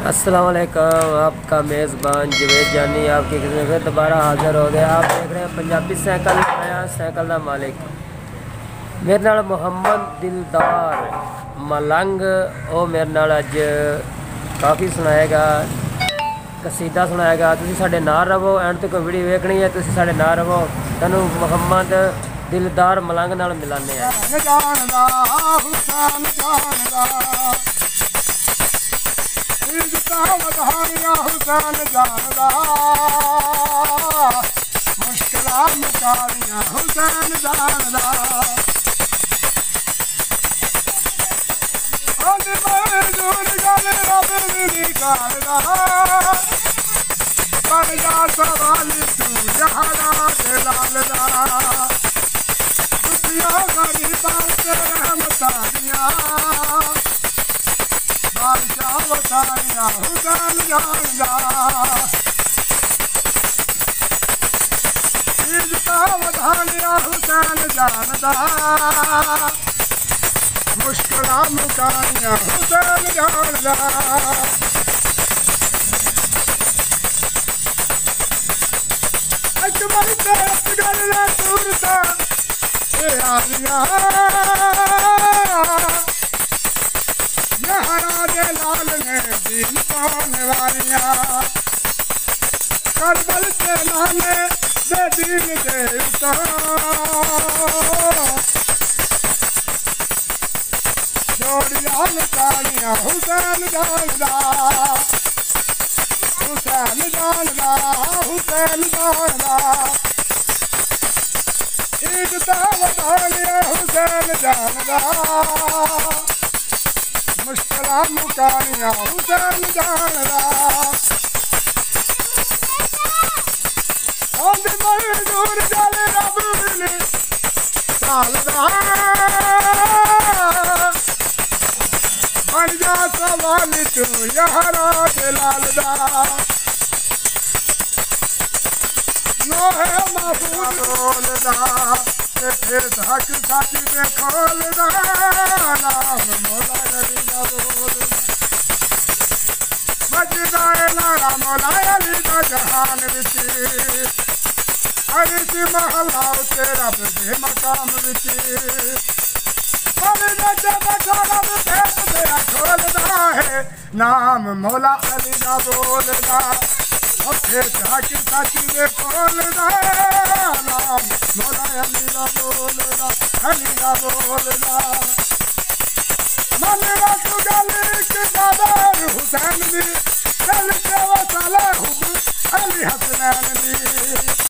अस्सलाम वालेकुम। आपका मेज़बान जवेद जानी आपकी खिदमत में दोबारा हाज़िर हो गया। आप देख रहे हैं पंजाबी साइकिल, नया साइकिल का मालिक मेरे नाल मुहम्मद दिलदार मलंग। वो मेरे नाल अज काफ़ी सुनाएगा, कसीदा सुनाएगा। तुसीं साडे नाल रवो, एंड तक वीडियो वेखनी है, तुसीं साडे नाल रवो। तुहानूं मुहम्मद दिलदार मलंग नाल मिलाने हैं। हुसैन जानदा मुश्किलां मुकालियां हुसैन जानदा आज मजदूर गल रब दी करदा पर जा सवाल तू जहाना दे लालदा दुनिया गरीबां ते रहमतां दियां बादशाह वताया हुसैन जानदा इज्जता वधानिया हुसैन जानदा मुश्किलां मुकानिया हुसैन जानदा अकबर ते असगर ना सूरता ए आलिया लाल ने दीन पाने वालियां करबल के लाले दे दीन देवता जोड़ियां निकालियां हुसैन जानदा हुसैन जानदा हुसैन जानदा इज्जता वधानिया हुसैन जानदा मुश्किलां मुकानियां हुसैन जानदा आंदे मजदूर गल रब मिले सालदा बन जा सवाल तू यारा दे लालदा लोहे महफूज रोलदा ते हक सच दे खोलदा नाम मौला अली दा बोलदा मजदाए लाला मौला अली दा जहान विच अरिश महला ते रब दे मकाम विच खोलदा है नाम मौला अली दा बोलदा हक सच दे खोलदा नाम मौला अली दा बोलदा अली दा बोलदा मन रख गल इक दादार हुसैन दी दिल ते वसला हुब अली हसनैन दी।